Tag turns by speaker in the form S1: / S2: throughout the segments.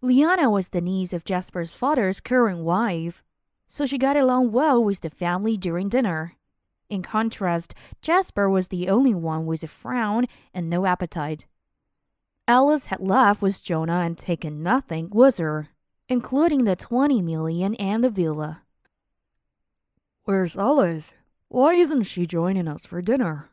S1: Liana was the niece of Jasper's father's current wife, so she got along well with the family during dinner. In contrast, Jasper was the only one with a frown and no appetite. Alice had left with Jonah and taken nothing with her, including the 20 million and the villa.
S2: Where's Alice? Why isn't she joining us for dinner?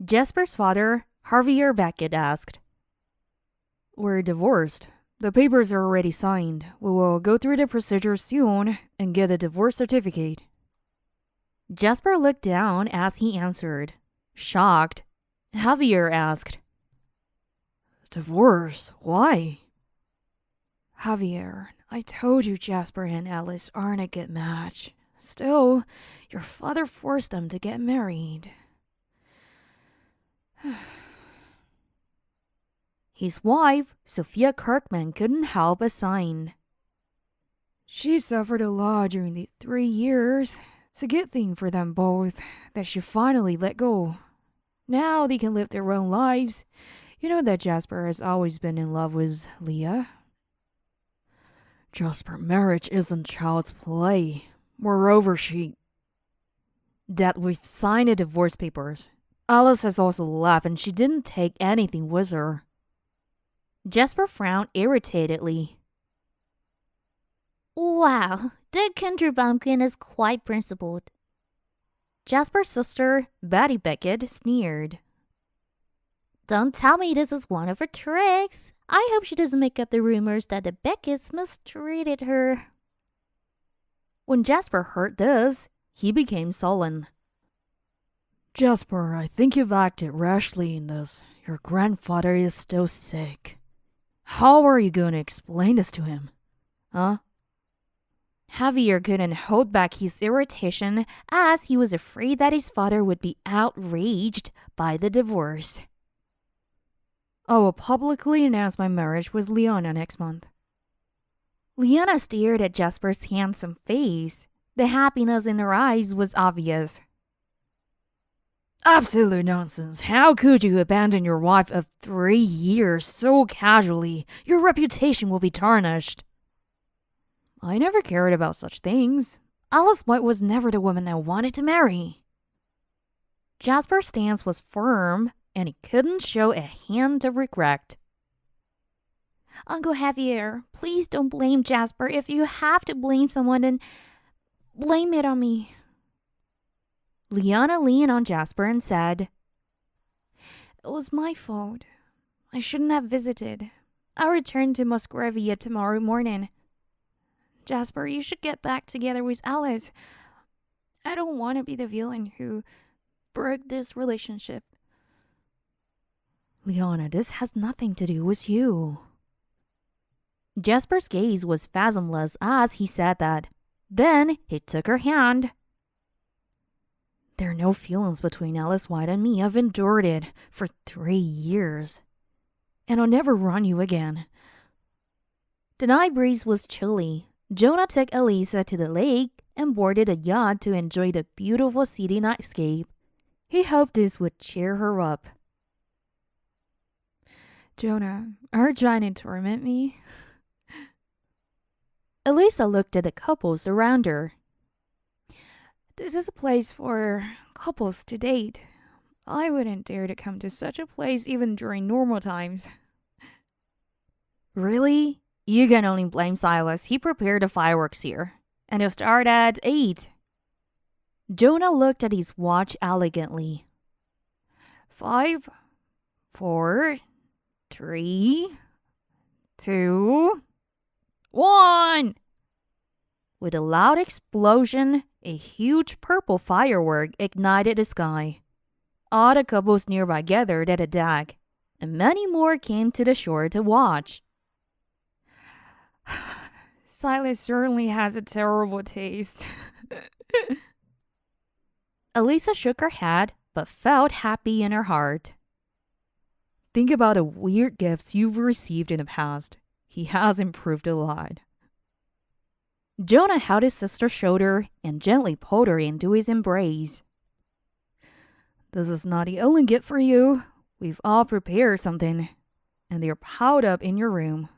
S1: Jasper's father, Javier Beckett, asked.
S2: We're divorced. The papers are already signed. We will go through the procedure soon and get a divorce certificate.
S1: Jasper looked down as he answered. Shocked, Javier asked,
S2: Divorce? Why? Javier, I told you Jasper and Alice aren't a good match. Still, your father forced them to get married.
S1: His wife, Sophia Kirkman, couldn't help but sign.
S2: She suffered a lot during these 3 years. It's a good thing for them both that she finally let go. Now they can live their own lives. You know that Jasper has always been in love with Leah. Jasper, marriage isn't child's play. Moreover,
S1: Dad, we've signed the divorce papers. Alice has also left and she didn't take anything with her. Jasper frowned irritatedly.
S3: Wow, the country bumpkin is quite principled.
S1: Jasper's sister, Betty Beckett, sneered.
S3: Don't tell me this is one of her tricks. I hope she doesn't make up the rumors that the Becketts mistreated her.
S1: When Jasper heard this, he became sullen.
S2: Jasper, I think you've acted rashly in this. Your grandfather is still sick. How are you going to explain this to him? Huh?
S1: Javier couldn't hold back his irritation as he was afraid that his father would be outraged by the divorce.
S2: I will publicly announce my marriage with Liana next month.
S1: Liana stared at Jasper's handsome face. The happiness in her eyes was obvious.
S2: Absolute nonsense. How could you abandon your wife of 3 years so casually? Your reputation will be tarnished. I never cared about such things. Alice White was never the woman I wanted to marry.
S1: Jasper's stance was firm, and he couldn't show a hint of regret.
S3: Uncle Javier, please don't blame Jasper. If you have to blame someone, then blame it on me.
S1: Liana leaned on Jasper and said,
S3: It was my fault. I shouldn't have visited. I'll return to Musgravia tomorrow morning. Jasper, you should get back together with Alice. I don't want to be the villain who broke this relationship.
S1: Liana, this has nothing to do with you. Jasper's gaze was fathomless as he said that. Then he took her hand.
S2: There are no feelings between Alice White and me. I've endured it for 3 years. And I'll never run you again.
S1: The night breeze was chilly. Jonah took Alyssa to the lake and boarded a yacht to enjoy the beautiful city nightscape. He hoped this would cheer her up.
S2: Jonah, are you trying to torment me?
S1: Alyssa looked at the couples around her.
S2: This is a place for couples to date. I wouldn't dare to come to such a place even during normal times.
S1: Really? You can only blame Silas. He prepared the fireworks here. And it'll start at 8. Jonah looked at his watch elegantly.
S2: 5, 4, 3, 2, 1.
S1: With a loud explosion, a huge purple firework ignited the sky. All the couples nearby gathered at the deck, and many more came to the shore to watch.
S2: Silas certainly has a terrible taste.
S1: Alyssa shook her head, but felt happy in her heart.
S2: Think about the weird gifts you've received in the past. He has improved a lot.
S1: Jonah held his sister's shoulder and gently pulled her into his embrace.
S2: This is not the only gift for you. We've all prepared something, and they're piled up in your room.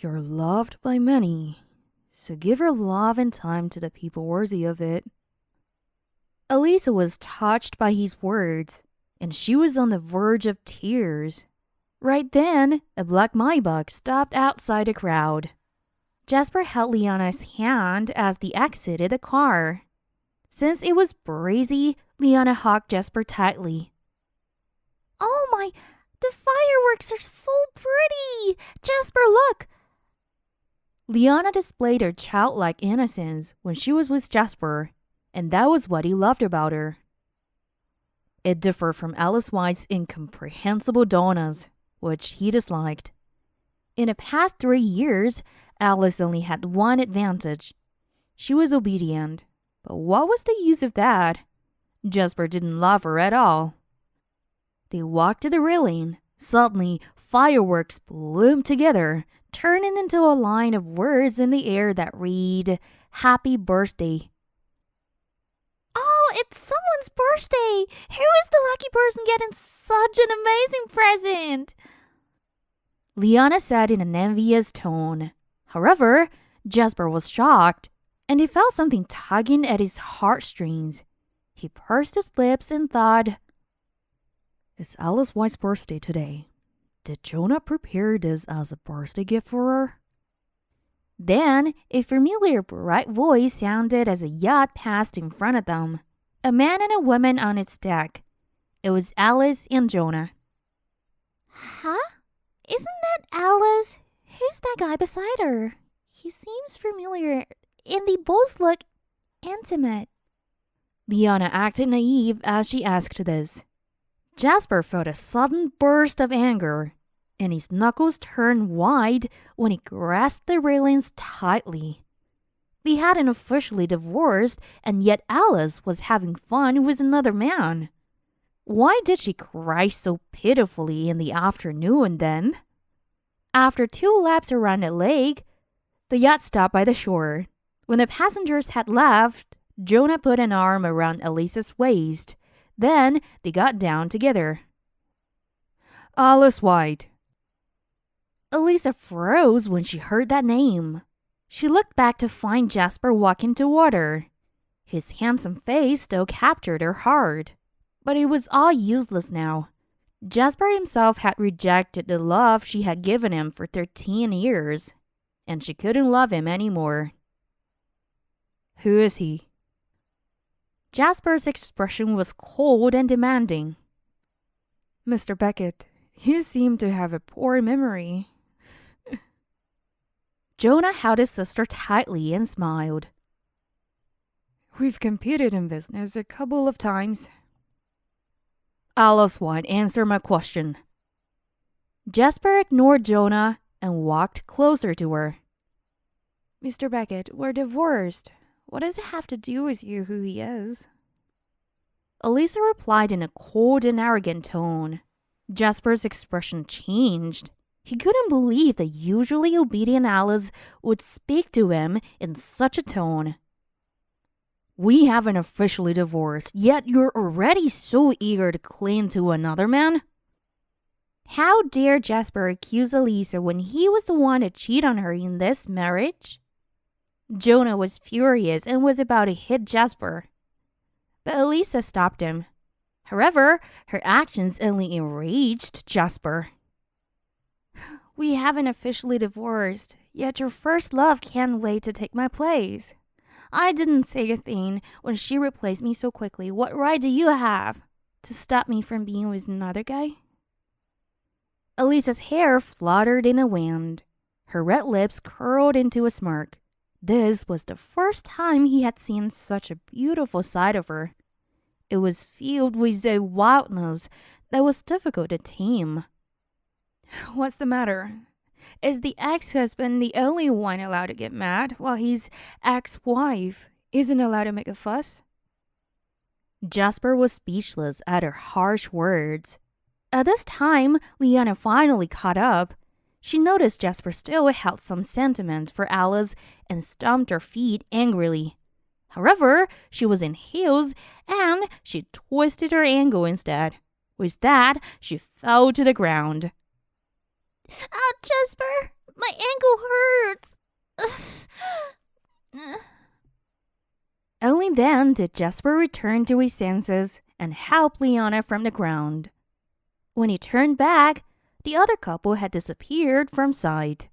S2: You're loved by many, so give your love and time to the people worthy of it.
S1: Alyssa was touched by his words, and she was on the verge of tears. Right then, a black Maybach stopped outside the crowd. Jasper held Liana's hand as they exited the car. Since it was breezy, Liana hugged Jasper tightly.
S3: Oh my, the fireworks are so pretty! Jasper, look!
S1: Liana displayed her childlike innocence when she was with Jasper, and that was what he loved about her. It differed from Alice White's incomprehensible donuts, which he disliked. In the past 3 years, Alice only had one advantage. She was obedient. But what was the use of that? Jasper didn't love her at all. They walked to the railing. Suddenly, fireworks bloomed together, turning into a line of words in the air that read, "Happy Birthday."
S3: Oh, it's someone's birthday! Who is the lucky person getting such an amazing present?
S1: Liana said in an envious tone. However, Jasper was shocked, and he felt something tugging at his heartstrings. He pursed his lips and thought,
S2: It's Alice White's birthday today. Did Jonah prepare this as a birthday gift for her?
S1: Then a familiar bright voice sounded as a yacht passed in front of them. A man and a woman on its deck. It was Alice and Jonah.
S3: Huh? Isn't that Alice? Who's that guy beside her? He seems familiar, and they both look intimate.
S1: Liana acted naive as she asked this. Jasper felt a sudden burst of anger, and his knuckles turned wide when he grasped the railings tightly. They hadn't officially divorced, and yet Alice was having fun with another man. Why did she cry so pitifully in the afternoon then? After 2 laps around the lake, the yacht stopped by the shore. When the passengers had left, Jonah put an arm around Alyssa's waist. Then they got down together.
S2: Alice White.
S1: Alyssa froze when she heard that name. She looked back to find Jasper walking toward her. His handsome face still captured her heart. But it was all useless now. Jasper himself had rejected the love she had given him for 13 years, and she couldn't love him anymore.
S2: Who is he?
S1: Jasper's expression was cold and demanding.
S2: Mr. Beckett, you seem to have a poor memory.
S1: Jonah held his sister tightly and smiled.
S2: We've competed in business a couple of times.
S1: Alice White, answer my question. Jasper ignored Jonah and walked closer to her.
S2: Mr. Beckett, we're divorced. What does it have to do with you who he is?
S1: Alyssa replied in a cold and arrogant tone. Jasper's expression changed. He couldn't believe the usually obedient Alice would speak to him in such a tone. We haven't officially divorced, yet you're already so eager to cling to another man? How dare Jasper accuse Alyssa when he was the one to cheat on her in this marriage? Jonah was furious and was about to hit Jasper. But Alyssa stopped him. However, her actions only enraged Jasper.
S3: We haven't officially divorced, yet your first love can't wait to take my place. I didn't say a thing when she replaced me so quickly. What right do you have to stop me from being with another guy?
S1: Alyssa's hair fluttered in the wind. Her red lips curled into a smirk. This was the first time he had seen such a beautiful side of her. It was filled with a wildness that was difficult to tame.
S2: What's the matter? Is the ex-husband the only one allowed to get mad while his ex-wife isn't allowed to make a fuss?
S1: Jasper was speechless at her harsh words. At this time, Liana finally caught up. She noticed Jasper still held some sentiment for Alice and stomped her feet angrily. However, she was in heels and she twisted her ankle instead. With that, she fell to the ground.
S3: Oh, Jasper, My ankle hurts.
S1: Only then did Jasper return to his senses and help Liana from the ground. When he turned back, the other couple had disappeared from sight.